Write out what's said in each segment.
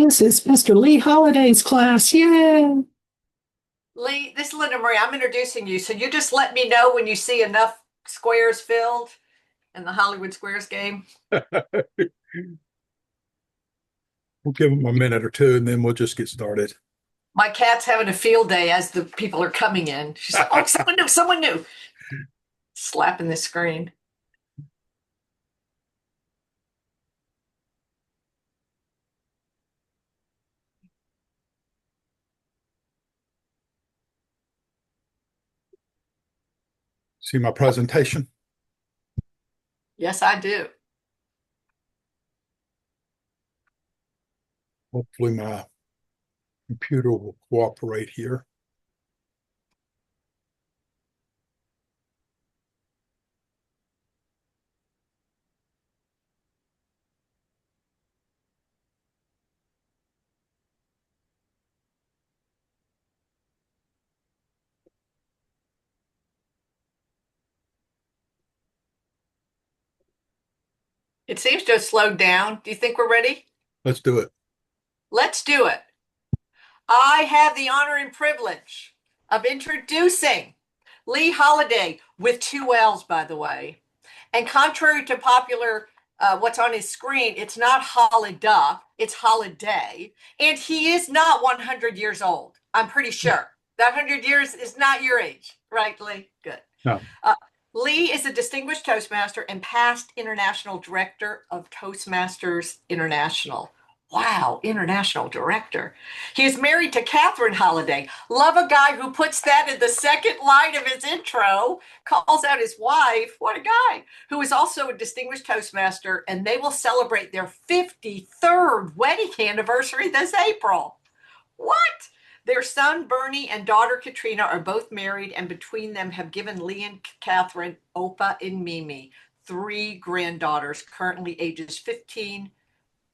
This is Mr. Lee Holiday's class. Yay! Lee, this is Linda Marie. I'm introducing you. So you just let me know when you see enough squares filled in the Hollywood Squares game. We'll give them a minute or two and then we'll just get started. My cat's having a field day as the people are coming in. She's like, oh, someone new. Slapping the screen. See my presentation? Yes, I do. Hopefully my computer will cooperate here. It seems to have slowed down. Do you think we're ready? Let's do it. Let's do it. I have the honor and privilege of introducing Lee Holiday with two L's, by the way. And contrary to popular what's on his screen, it's not Holiday, it's Holiday. And he is not 100 years old. I'm pretty sure. That 100 years is not your age, right, Lee? Good. No. Lee is a distinguished Toastmaster and past international director of Toastmasters International. Wow, international director. He is married to Catherine Holiday. Love a guy who puts that in the second line of his intro, calls out his wife. What a guy. Who is also a distinguished Toastmaster, and they will celebrate their 53rd wedding anniversary this April. What? Their son, Bernie, and daughter, Katrina, are both married, and between them have given Lee and Catherine, Opa and Mimi, three granddaughters, currently ages 15,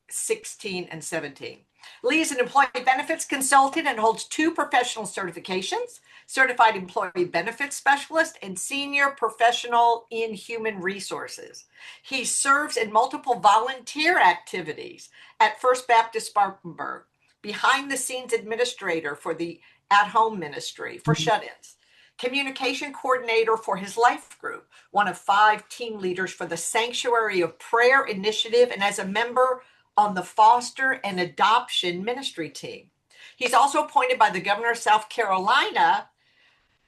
16, and 17. Lee is an employee benefits consultant and holds two professional certifications, Certified Employee Benefits Specialist and Senior Professional in Human Resources. He serves in multiple volunteer activities at First Baptist Spartanburg, behind the scenes administrator for the at-home ministry for shut-ins, communication coordinator for his life group, one of 5 team leaders for the Sanctuary of Prayer Initiative, and as a member on the foster and adoption ministry team. He's also appointed by the governor of South Carolina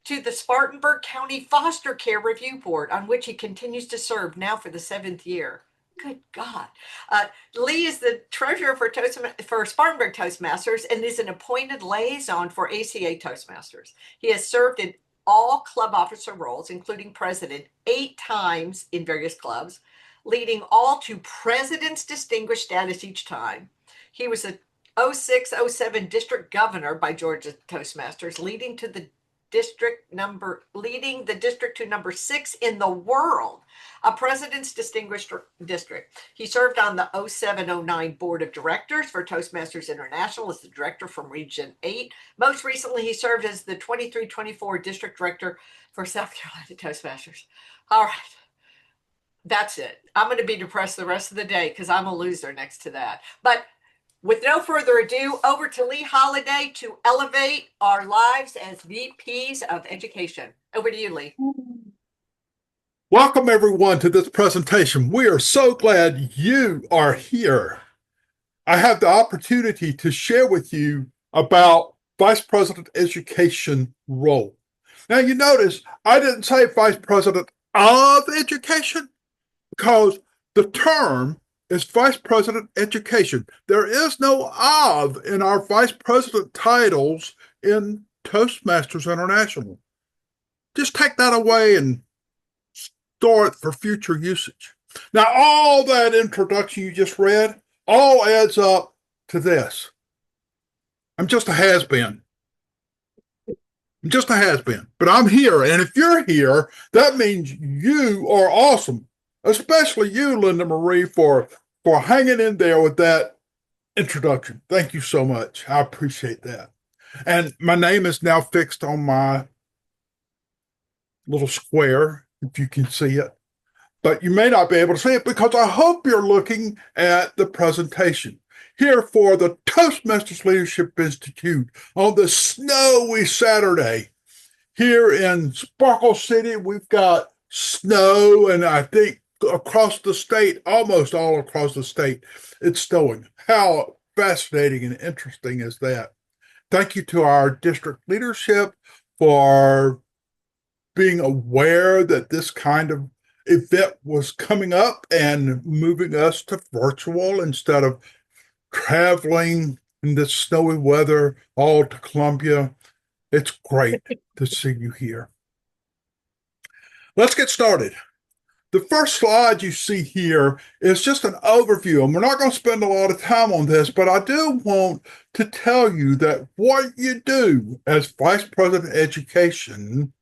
to the Spartanburg County Foster Care Review Board, on which he continues to serve now for the 7th year. Good God. Lee is the treasurer for Spartanburg Toastmasters and is an appointed liaison for ACA Toastmasters. He has served in all club officer roles, including president, 8 times in various clubs, leading all to president's distinguished status each time. He was a 06-07 district governor by Georgia Toastmasters, leading the district to number 6 in the world, a president's distinguished district. He served on the 07-09 board of directors for Toastmasters International as the director from Region 8. Most recently, he served as the 23-24 district director for South Carolina Toastmasters. All right. That's it. I'm going to be depressed the rest of the day because I'm a loser next to that. But with no further ado, over to Lee Holiday to elevate our lives as VPs of education. Over to you, Lee. Welcome, everyone, to this presentation. We are so glad you are here. I have the opportunity to share with you about Vice President Education role. Now, you notice I didn't say Vice President of Education because the term is Vice President Education. There is no of in our Vice President titles in Toastmasters International. Just take that away and store it for future usage. Now, all that introduction you just read all adds up to this. I'm just a has-been. I'm just a has-been, but I'm here. And if you're here, that means you are awesome, especially you, Linda Marie, for hanging in there with that introduction. Thank you so much. I appreciate that. And my name is now fixed on my little square, if you can see it. But you may not be able to see it because I hope you're looking at the presentation. here for the Toastmasters Leadership Institute on this snowy Saturday. Here in Sparkle City, we've got snow, and I think across the state, almost all across the state, it's snowing. How fascinating and interesting is that? Thank you to our district leadership for being aware that this kind of event was coming up and moving us to virtual instead of traveling in this snowy weather all to Columbia. It's great to see you here. Let's get started. The first slide you see here is just an overview, and we're not going to spend a lot of time on this, but I do want to tell you that what you do as Vice President of Education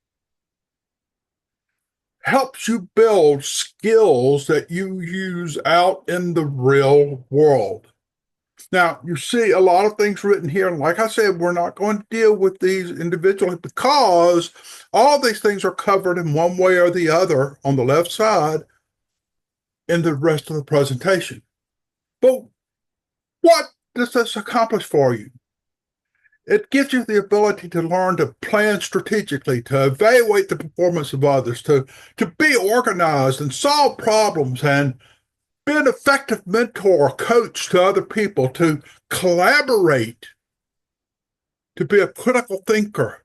helps you build skills that you use out in the real world. Now, you see a lot of things written here, and like I said, we're not going to deal with these individually because all these things are covered in one way or the other on the left side in the rest of the presentation. But what does this accomplish for you? It gives you the ability to learn to plan strategically, to evaluate the performance of others, to be organized and solve problems, and be an effective mentor or coach to other people, to collaborate, to be a critical thinker,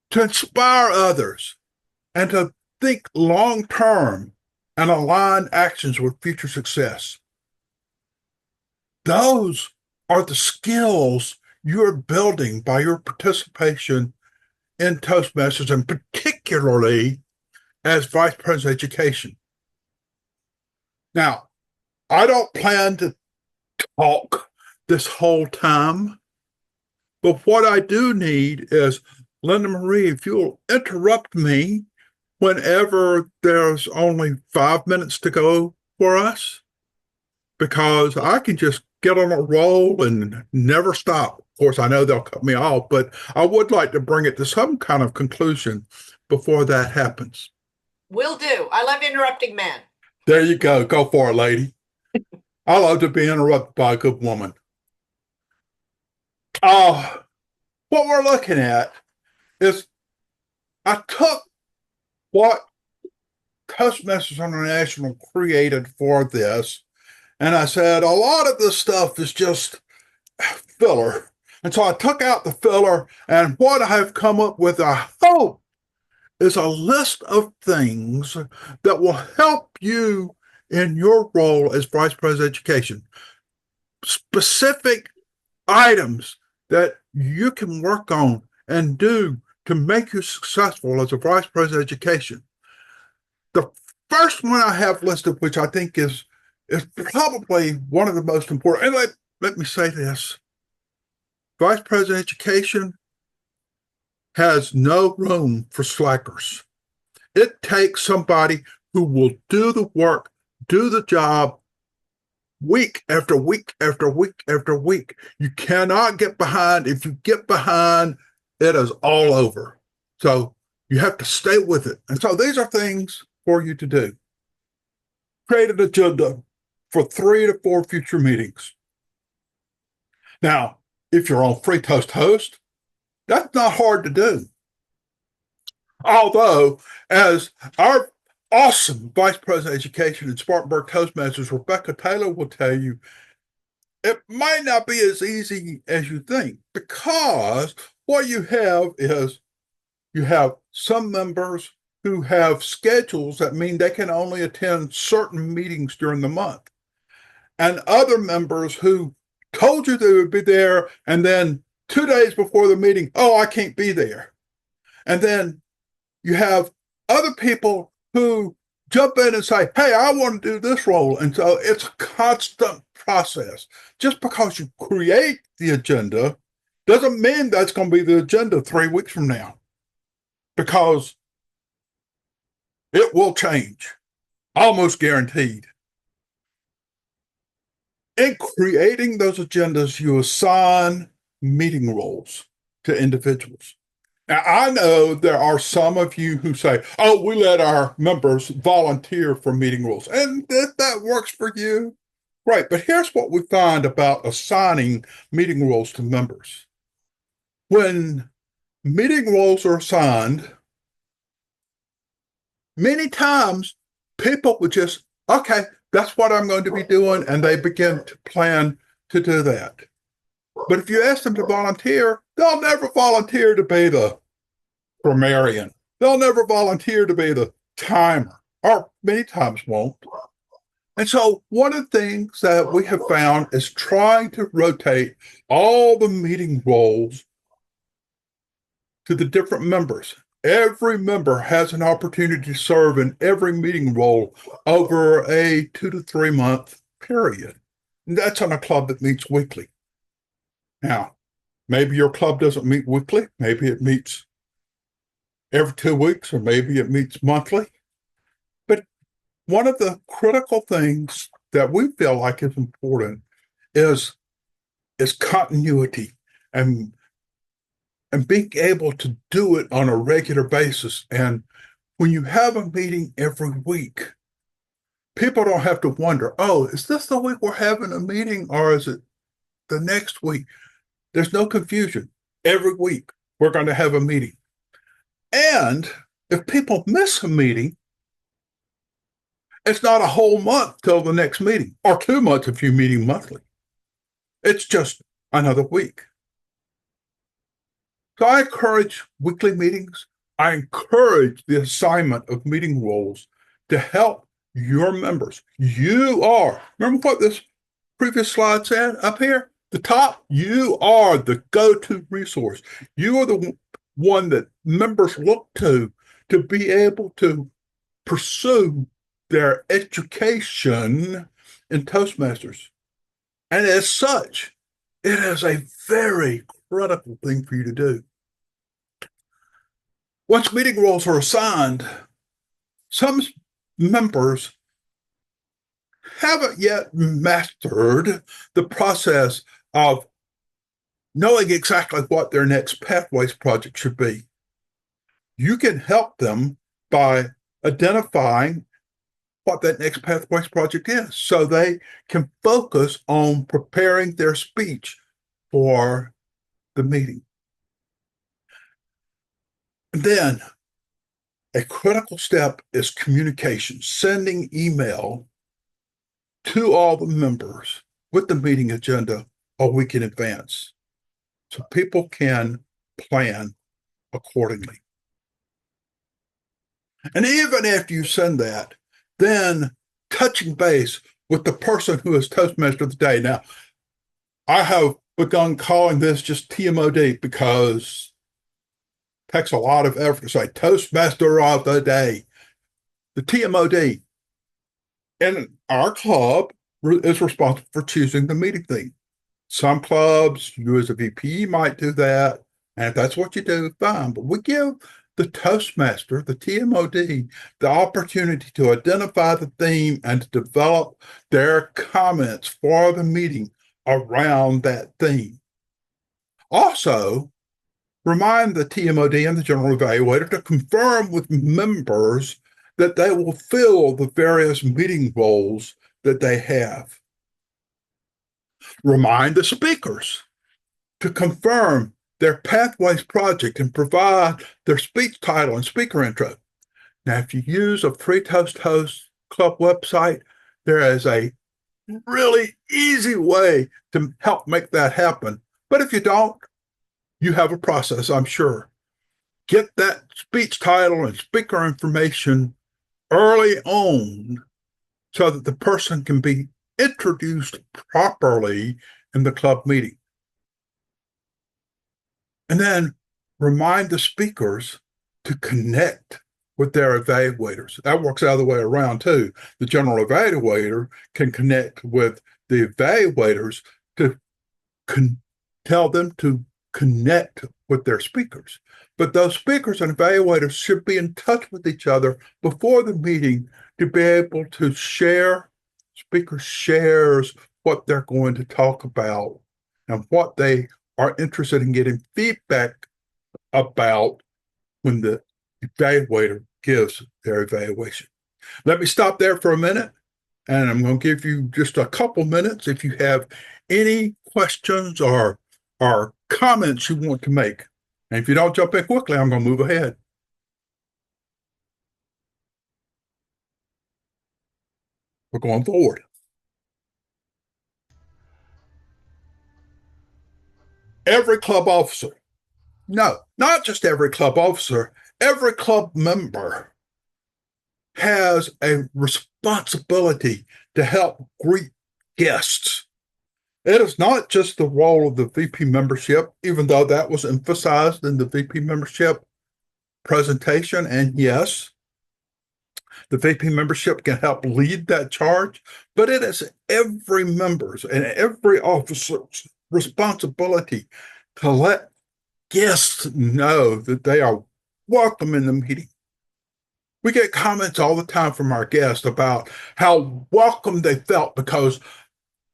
to inspire others, and to think long-term and align actions with future success. Those are the skills you're building by your participation in Toastmasters, and particularly as Vice President of Education. Now, I don't plan to talk this whole time, but what I do need is, Linda Marie, if you'll interrupt me whenever there's only 5 minutes to go for us, because I can just get on a roll and never stop. Of course, I know they'll cut me off, but I would like to bring it to some kind of conclusion before that happens. Will do. I love interrupting men. There you go. Go for it, lady. I love to be interrupted by a good woman. What we're looking at is I took what Toastmasters International created for this, and I said, a lot of this stuff is just filler. And so I took out the filler, and what I've come up with, I hope, is a list of things that will help you in your role as Vice President of Education. Specific items that you can work on and do to make you successful as a Vice President of Education. The first one I have listed, which I think is probably one of the most important, and let me say this. Vice President of Education has no room for slackers. It takes somebody who will do the work, do the job week after week after week after week. You cannot get behind. If you get behind, it is all over. So you have to stay with it. And so these are things for you to do. Create an agenda for 3 to 4 future meetings. Now, if you're on Free Toast Host, that's not hard to do. Although, as our awesome Vice President of Education in Spartanburg Toastmasters, Rebecca Taylor, will tell you, it might not be as easy as you think, because what you have is you have some members who have schedules that mean they can only attend certain meetings during the month, and other members who told you they would be there, and then 2 days before the meeting, oh, I can't be there. And then you have other people who jump in and say, hey, I want to do this role. And so it's a constant process. Just because you create the agenda doesn't mean that's going to be the agenda 3 weeks from now, because it will change, almost guaranteed. In creating those agendas, you assign meeting roles to individuals. Now, I know there are some of you who say, oh, we let our members volunteer for meeting roles. And if that works for you, Right, but here's what we find about assigning meeting roles to members. When meeting roles are assigned, many times people would just, okay, that's what I'm going to be doing, and they begin to plan to do that. But if you ask them to volunteer, they'll never volunteer to be the grammarian. They'll never volunteer to be the timer, or many times won't. And so one of the things that we have found is trying to rotate all the meeting roles to the different members. Every member has an opportunity to serve in every meeting role over a 2 to 3 month period. And that's on a club that meets weekly. Now, maybe your club doesn't meet weekly. Maybe it meets every 2 weeks, or maybe it meets monthly. But one of the critical things that we feel like is important is continuity and being able to do it on a regular basis. And when you have a meeting every week, people don't have to wonder, oh, is this the week we're having a meeting, or is it the next week? There's no confusion. Every week we're going to have a meeting. And if people miss a meeting, it's not a whole month till the next meeting, or 2 months if you're meeting monthly. It's just another week. So I encourage weekly meetings. I encourage the assignment of meeting roles to help your members. You are, remember what this previous slide said up here? The top, you are the go-to resource. You are the one that members look to be able to pursue their education in Toastmasters. And as such, it is a very critical thing for you to do. Once meeting roles are assigned, some members haven't yet mastered the process of knowing exactly what their next Pathways project should be. You can help them by identifying what that next Pathways project is, so they can focus on preparing their speech for the meeting. Then a critical step is communication, sending email to all the members with the meeting agenda a week in advance, so people can plan accordingly. And even after you send that, then touching base with the person who is Toastmaster of the day. Now, I have begun calling this just TMOD because it takes a lot of effort to say Toastmaster of the day. The TMOD in our club is responsible for choosing the meeting theme. Some clubs, you as a VPE might do that. And if that's what you do, fine. But we give the Toastmaster, the TMOD, the opportunity to identify the theme and to develop their comments for the meeting around that theme. Also, remind the TMOD and the General Evaluator to confirm with members that they will fill the various meeting roles that they have. Remind the speakers to confirm their Pathways project and provide their speech title and speaker intro. Now, if you use a Free Toast Host Club website, there is a really easy way to help make that happen. But if you don't, you have a process, I'm sure. Get that speech title and speaker information early on so that the person can be introduced properly in the club meeting. And then remind the speakers to connect with their evaluators. That works the other way around too. The general evaluator can connect with the evaluators to tell them to connect with their speakers. But those speakers and evaluators should be in touch with each other before the meeting to be able to share. Speaker shares what they're going to talk about and what they are interested in getting feedback about when the evaluator gives their evaluation. Let me stop there for a minute and I'm going to give you just a couple minutes if you have any questions or comments you want to make. And if you don't jump in quickly, I'm going to move ahead. We're going forward. Every club officer, no, not just every club officer, every club member has a responsibility to help greet guests. It is not just the role of the VP membership, even though that was emphasized in the VP membership presentation. And yes, the VP membership can help lead that charge, but it is every member's and every officer's responsibility to let guests know that they are welcome in the meeting. We get comments all the time from our guests about how welcome they felt because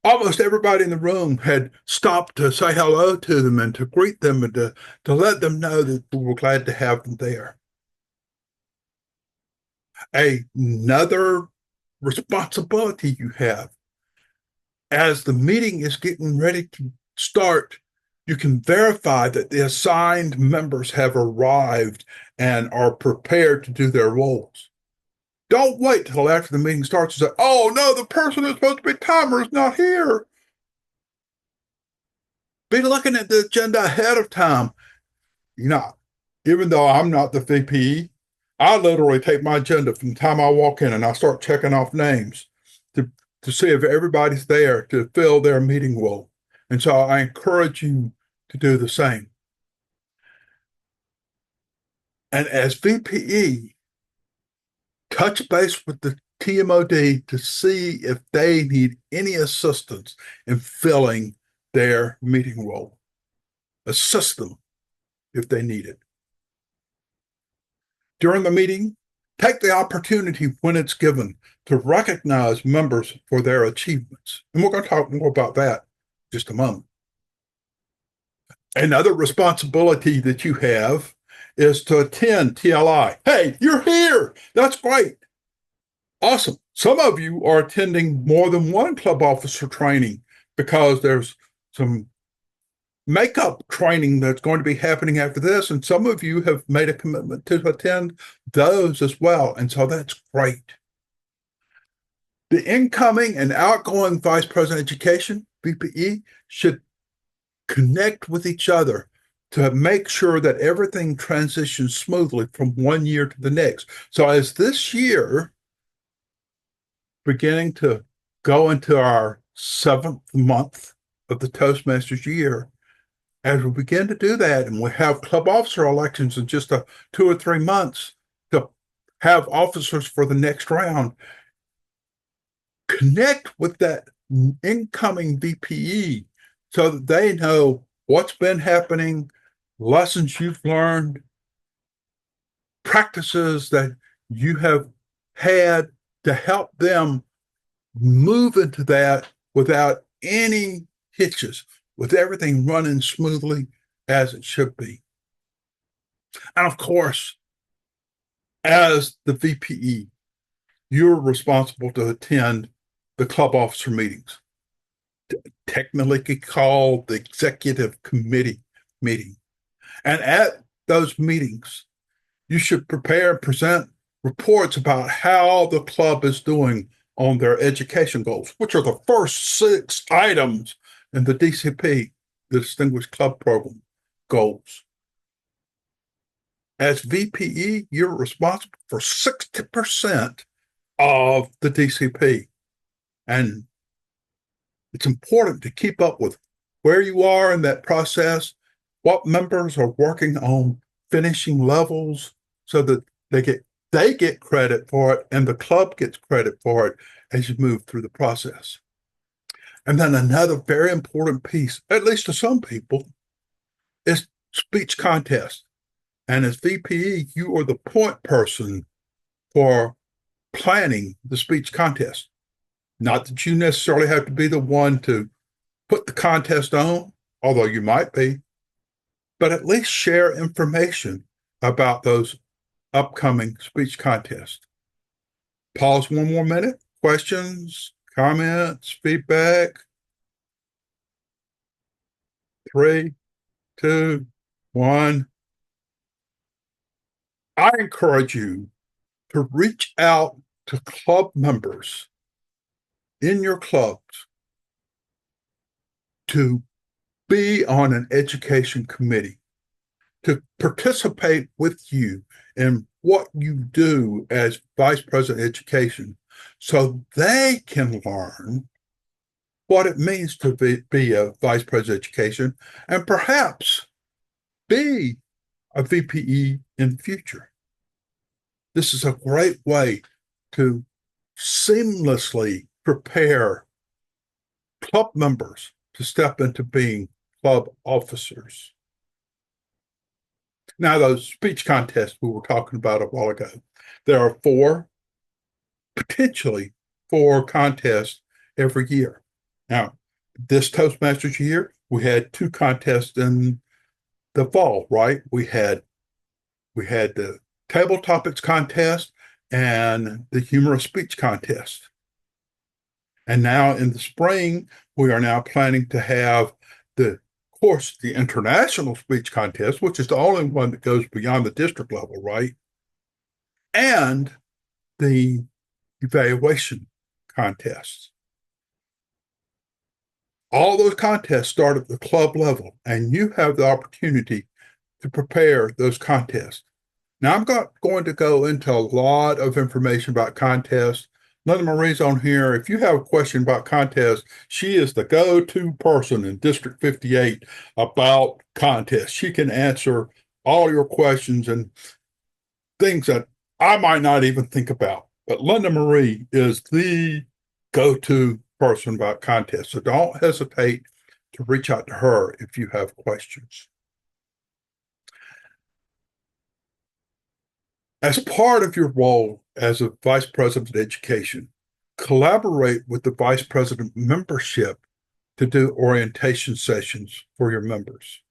almost everybody in the room had stopped to say hello to them and to greet them and to let them know that we were glad to have them there. Another responsibility you have as the meeting is getting ready to start, you can verify that the assigned members have arrived and are prepared to do their roles. Don't wait till after the meeting starts to say, oh no, the person who's supposed to be timer is not here. Be looking at the agenda ahead of time. You know, even though I'm not the VPE, I literally take my agenda from the time I walk in and I start checking off names to see if everybody's there to fill their meeting role. And so I encourage you to do the same. And as VPE, touch base with the TMOD to see if they need any assistance in filling their meeting role. Assist them if they need it. During the meeting, take the opportunity when it's given to recognize members for their achievements. And we're going to talk more about that in just a moment. Another responsibility that you have is to attend TLI. Hey, you're here. That's great. Awesome. Some of you are attending more than one club officer training because there's some makeup training that's going to be happening after this. And some of you have made a commitment to attend those as well. And so that's great. The incoming and outgoing Vice President Education, VPE, should connect with each other to make sure that everything transitions smoothly from one year to the next. So as this year, beginning to go into our 7th month of the Toastmasters year, as we begin to do that, and we have club officer elections in just 2 or 3 months to have officers for the next round, connect with that incoming VPE so that they know what's been happening, lessons you've learned, practices that you have had to help them move into that without any hitches, with everything running smoothly as it should be. And of course, as the VPE, you're responsible to attend the club officer meetings, technically called the executive committee meeting. And at those meetings, you should prepare and present reports about how the club is doing on their education goals, which are the first 6 items in the DCP, the Distinguished Club Program goals. As VPE, you're responsible for 60% of the DCP. And it's important to keep up with where you are in that process, what members are working on finishing levels so that they get credit for it and the club gets credit for it as you move through the process. And then another very important piece, at least to some people, is speech contest. And as VPE, you are the point person for planning the speech contest. Not that you necessarily have to be the one to put the contest on, although you might be, but at least share information about those upcoming speech contests. Pause one more minute, questions, comments, feedback? 3, 2, 1. I encourage you to reach out to club members in your clubs to be on an education committee, to participate with you in what you do as Vice President of Education so they can learn what it means to be a Vice President of Education and perhaps be a VPE in the future. This is a great way to seamlessly prepare club members to step into being club officers. Now, those speech contests we were talking about a while ago, there are potentially four contests every year. Now, this Toastmasters year, we had 2 contests in the fall, right? We had the table topics contest and the humorous speech contest. And now in the spring, we are now planning to have the international speech contest, which is the only one that goes beyond the district level, right? And the evaluation contests. All those contests start at the club level, and you have the opportunity to prepare those contests. Now, I'm not going to go into a lot of information about contests. Linda Marie's on here. If you have a question about contests, she is the go-to person in District 58 about contests. She can answer all your questions and things that I might not even think about. But Linda Marie is the go-to person about contests. So don't hesitate to reach out to her if you have questions. As part of your role as a Vice President of Education, collaborate with the Vice President membership to do orientation sessions for your members.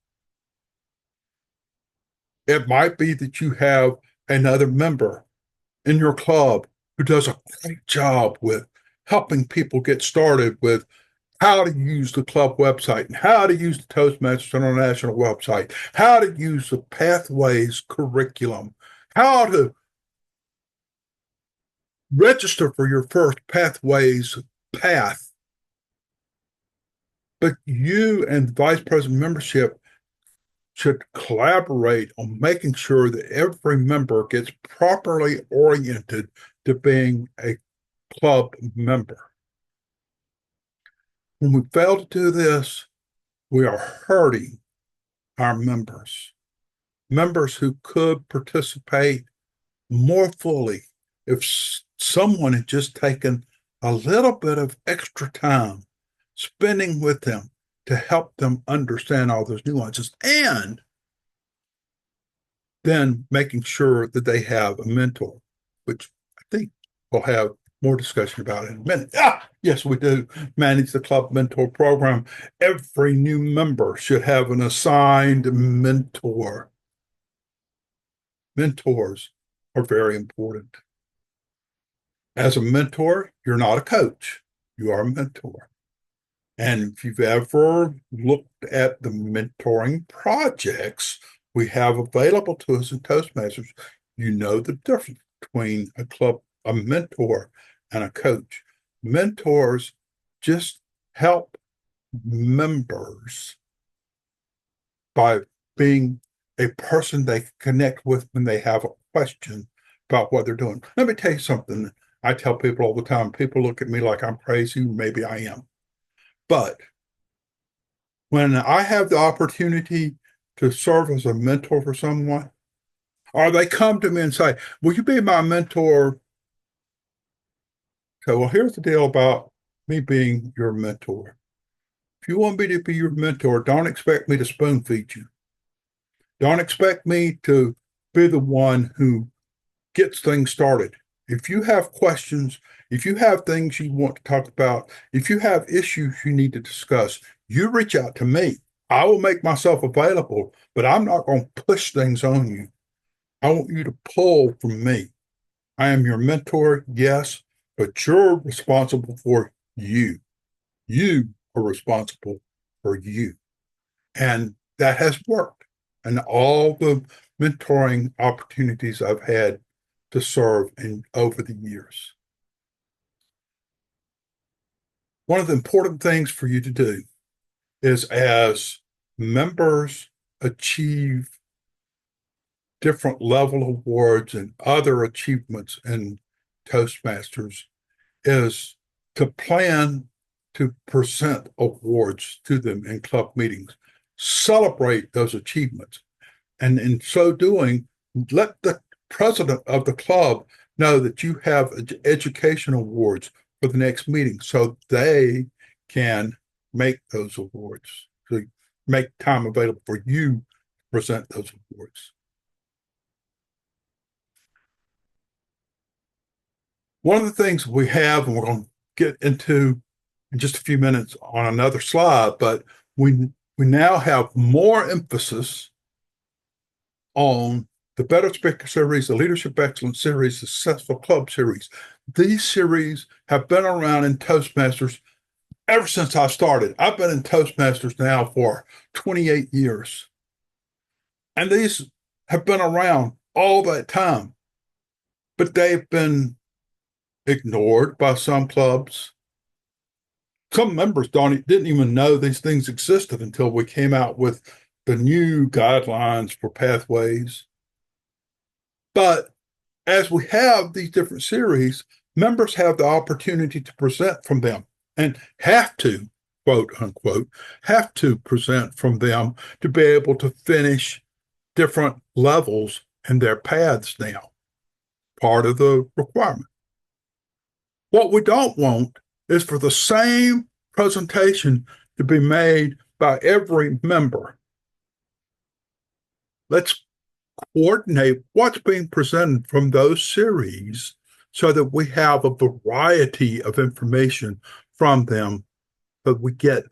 It might be that you have another member in your club who does a great job with helping people get started with how to use the club website and how to use the Toastmasters International website, how to use the Pathways curriculum, how to register for your first Pathways path. But you and the Vice President membership should collaborate on making sure that every member gets properly oriented to being a club member. When we fail to do this, we are hurting our members who could participate more fully if someone had just taken a little bit of extra time spending with them to help them understand all those nuances, and then making sure that they have a mentor, which I think we'll have more discussion about in a minute. Yes, we do manage the club mentor program. Every new member should have an assigned mentor. Mentors are very important. As a mentor, you're not a coach. You are a mentor. And if you've ever looked at the mentoring projects we have available to us in Toastmasters, you know the difference between a mentor and a coach. Mentors just help members by being a person they can connect with when they have a question about what they're doing. Let me tell you something. I tell people all the time, people look at me like I'm crazy. Maybe I am. But when I have the opportunity to serve as a mentor for someone, or they come to me and say, will you be my mentor? Okay, well, here's the deal about me being your mentor. If you want me to be your mentor, don't expect me to spoon feed you. Don't expect me to be the one who gets things started. If you have questions, if you have things you want to talk about, if you have issues you need to discuss, you reach out to me. I will make myself available, but I'm not going to push things on you. I want you to pull from me. I am your mentor, yes, but you're responsible for you. You are responsible for you. And that has worked. And all the mentoring opportunities I've had to serve in over the years. One of the important things for you to do is, as members achieve different level awards and other achievements in Toastmasters, is to plan to present awards to them in club meetings. Celebrate those achievements. And in so doing, let the president of the club know that you have education awards for the next meeting so they can make those awards, so make time available for you to present those awards. One of the things we have, and we're going to get into in just a few minutes on another slide, but we now have more emphasis on the Better Speaker Series, the Leadership Excellence Series, the Successful Club Series. These series have been around in Toastmasters ever since I started. I've been in Toastmasters now for 28 years. And these have been around all that time, but they've been ignored by some clubs. Some members didn't even know these things existed until we came out with the new guidelines for pathways. But as we have these different series, members have the opportunity to present from them and have to, quote unquote, have to present from them to be able to finish different levels in their paths now. Part of the requirement. What we don't want is for the same presentation to be made by every member. Let's coordinate what's being presented from those series so that we have a variety of information from them, but we get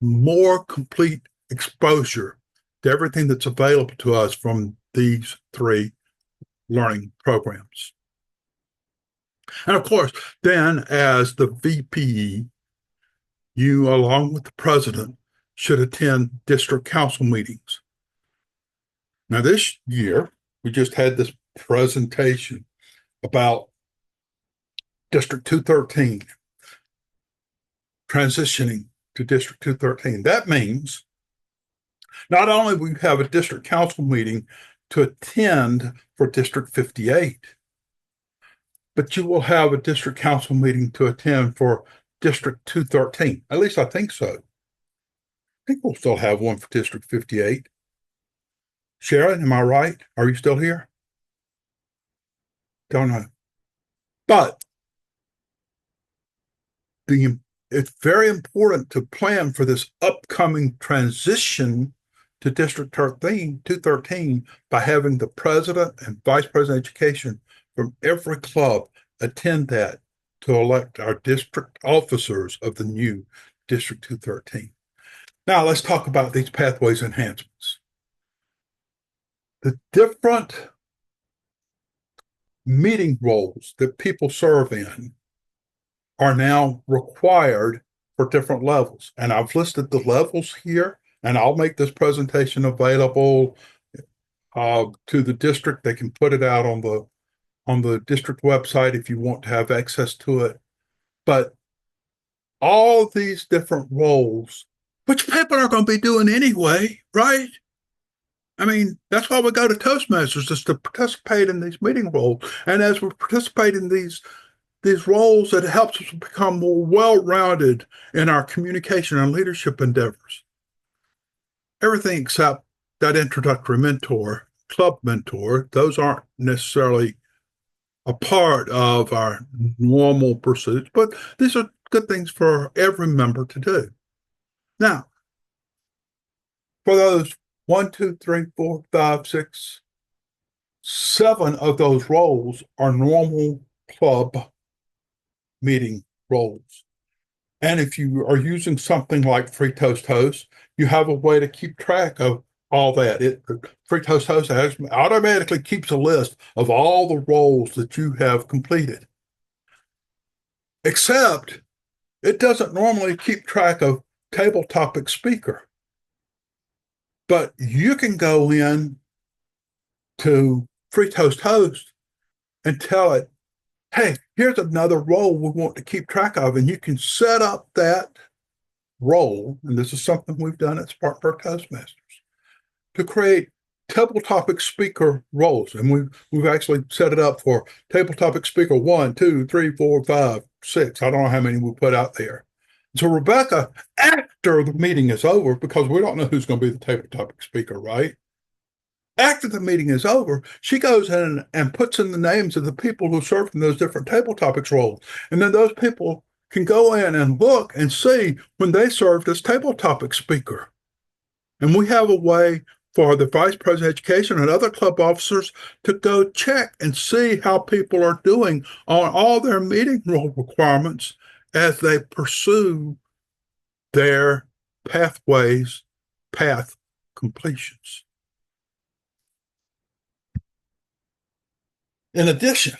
more complete exposure to everything that's available to us from these three learning programs. And of course, then as the VPE, you, along with the president, should attend district council meetings. Now, this year, we just had this presentation about District 213, transitioning to District 213. That means not only will you have a district council meeting to attend for District 58, but you will have a district council meeting to attend for District 213. At least I think so. I think we'll still have one for District 58. Sharon, am I right? Are you still here? Don't know. But it's very important to plan for this upcoming transition to District 213 by having the president and vice president of education from every club attend that to elect our district officers of the new District 213. Now let's talk about these pathways enhancements. The different meeting roles that people serve in are now required for different levels. And I've listed the levels here, and I'll make this presentation available to the district. They can put it out on the district website if you want to have access to it. But all these different roles, which people are going to be doing anyway, right? I mean, that's why we go to Toastmasters, is to participate in these meeting roles. And as we participate in these roles, it helps us become more well-rounded in our communication and leadership endeavors. Everything except that introductory mentor, club mentor, those aren't necessarily a part of our normal pursuits, but these are good things for every member to do. Now, for those 1, 2, 3, 4, 5, 6, 7 of those roles are normal club meeting roles. And if you are using something like Free Toast Host, you have a way to keep track of all that. Free Toast Host automatically keeps a list of all the roles that you have completed. except it doesn't normally keep track of table topic speaker. But you can go in to Free Toast Host and tell it, hey, here's another role we want to keep track of. And you can set up that role, and this is something we've done at Spartanburg Toastmasters, to create table topic speaker roles. And we've actually set it up for table topic speaker 1, 2, 3, 4, 5, 6. I don't know how many we put out there. So Rebecca, after the meeting is over, because we don't know who's going to be the table topic speaker, right? After the meeting is over, she goes in and puts in the names of the people who served in those different table topics roles. And then those people can go in and look and see when they served as table topic speaker. And we have a way for the vice president of education and other club officers to go check and see how people are doing on all their meeting role requirements as they pursue their path completions. In addition,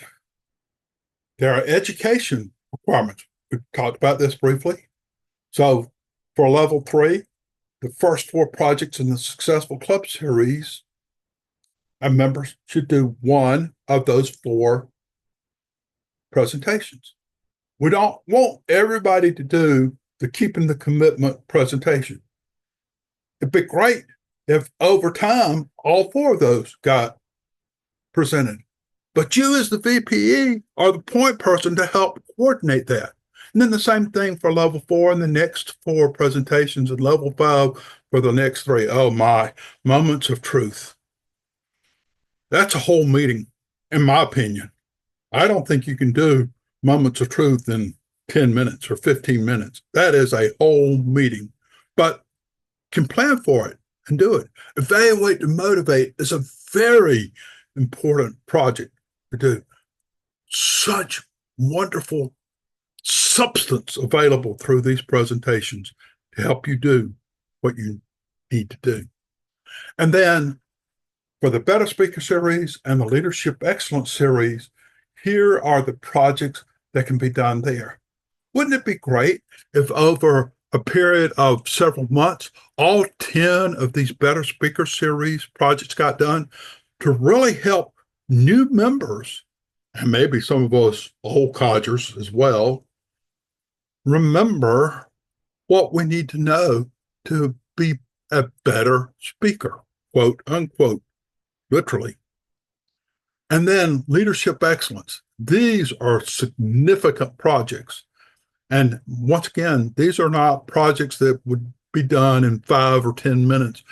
there are education requirements. We talked about this briefly. So for level 3, the first 4 projects in the Successful Club series, our members should do one of those 4 presentations. We don't want everybody to do the Keeping the Commitment presentation. It'd be great if over time all 4 of those got presented. But you as the VPE are the point person to help coordinate that. And then the same thing for level 4 and the next 4 presentations, and level 5 for the next 3. Oh my, moments of truth. That's a whole meeting, in my opinion. I don't think you can do moments of truth in 10 minutes or 15 minutes. That is a whole meeting, but can plan for it and do it. Evaluate to motivate is a very important project to do. Such wonderful substance available through these presentations to help you do what you need to do. And then for the Better Speaker series and the Leadership Excellence series, here are the projects that can be done there. Wouldn't it be great if over a period of several months, all 10 of these Better Speaker series projects got done to really help new members, and maybe some of us old codgers as well, remember what we need to know to be a better speaker, quote unquote, literally. And then leadership excellence. These are significant projects. And once again, these are not projects that would be done in 5 or 10 minutes.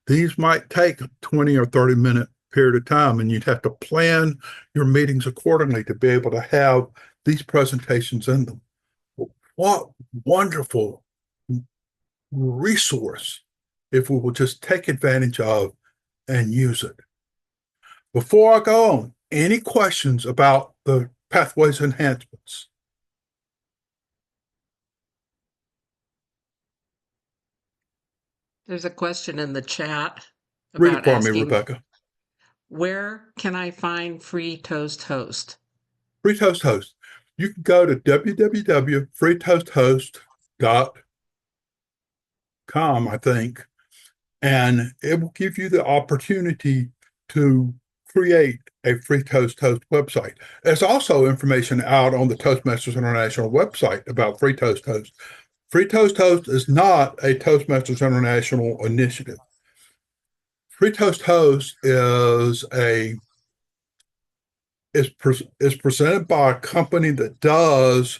These might take a 20 or 30-minute period of time, and you'd have to plan your meetings accordingly to be able to have these presentations in them. What wonderful resource if we will just take advantage of and use it. Before I go on, any questions about the pathways enhancements? There's a question in the chat Read it about for me, asking, Rebecca. where can I find Free Toast Host? Free Toast Host. You can go to www.freetoasthost.com, I think, and it will give you the opportunity to create a Free Toast Host website. There's also information out on the Toastmasters International website about Free Toast Host. Free Toast Host is not a Toastmasters International initiative. Free Toast Host is presented by a company that does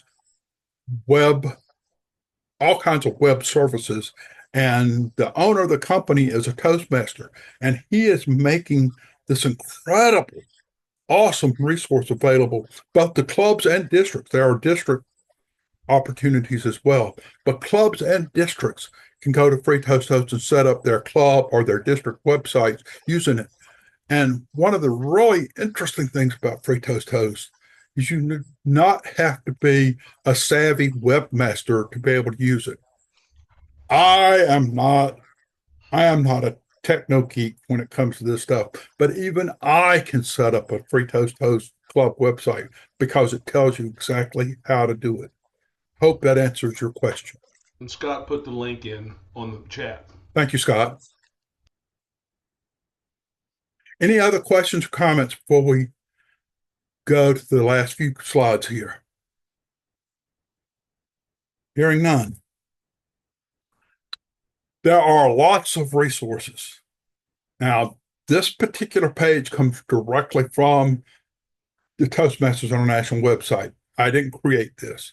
all kinds of web services, and the owner of the company is a Toastmaster, and he is making this incredible, awesome resource available both to clubs and districts. There are district opportunities as well, but clubs and districts can go to Free Toast Host and set up their club or their district websites using it. And one of the really interesting things about Free Toast Host is you do not have to be a savvy webmaster to be able to use it. I am not a techno geek when it comes to this stuff, but even I can set up a Free Toast Host club website because it tells you exactly how to do it. Hope that answers your question. And Scott put the link in on the chat. Thank you, Scott. Any other questions or comments before we go to the last few slides here? Hearing none. There are lots of resources. Now, this particular page comes directly from the Toastmasters International website. I didn't create this.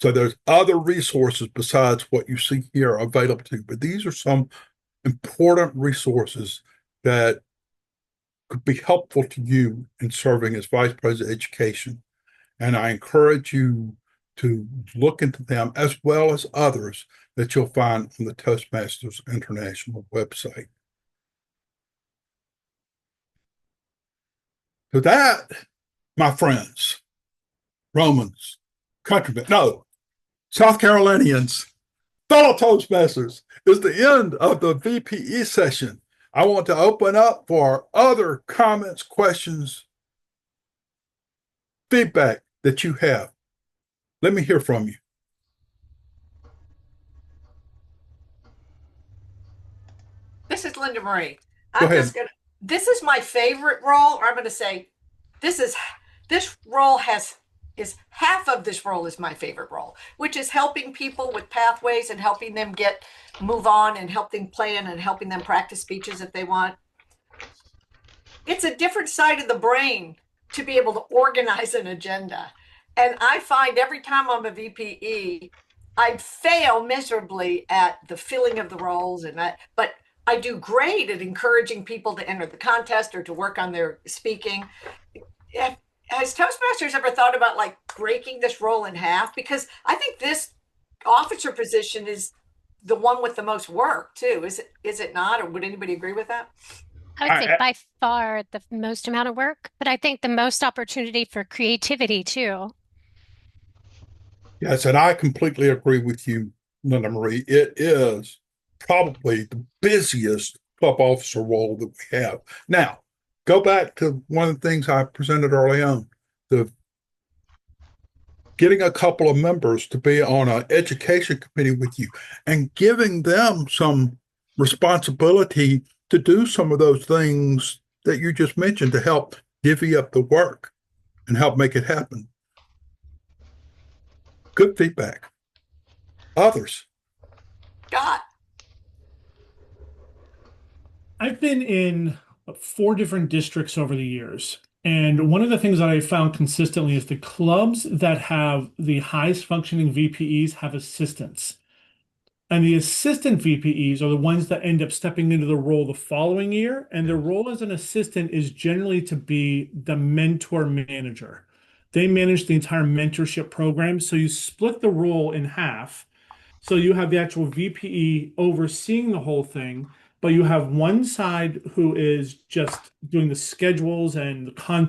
So there's other resources besides what you see here available to you. But these are some important resources that could be helpful to you in serving as Vice President of Education. And I encourage you to look into them as well as others that you'll find on the Toastmasters International website. So that, my friends, Romans, countrymen, no, South Carolinians, fellow Toastmasters, is the end of the VPE session. I want to open up for other comments, questions, feedback that you have. Let me hear from you. This is Linda Marie. Go ahead. This is my favorite role, or I'm going to say this role is half of this role is my favorite role, which is helping people with pathways and helping them move on and help them plan and helping them practice speeches if they want. It's a different side of the brain to be able to organize an agenda. And I find every time I'm a VPE, I fail miserably at the filling of the roles but I do great at encouraging people to enter the contest or to work on their speaking. Has Toastmasters ever thought about like breaking this role in half? Because I think this officer position is the one with the most work too. Is it not? Or would anybody agree with that? I would say by far the most amount of work, but I think the most opportunity for creativity too. Yes, and I completely agree with you, Linda Marie. It is probably the busiest club officer role that we have. Now, go back to one of the things I presented early on, the getting a couple of members to be on an education committee with you and giving them some responsibility to do some of those things that you just mentioned to help divvy up the work and help make it happen. Good feedback. Others. Scott. I've been in 4 different districts over the years. And one of the things that I found consistently is the clubs that have the highest functioning VPEs have assistants. And the assistant VPEs are the ones that end up stepping into the role the following year. And their role as an assistant is generally to be the mentor manager. They manage the entire mentorship program. So you split the role in half. So you have the actual VPE overseeing the whole thing, but you have one side who is just doing the schedules and the content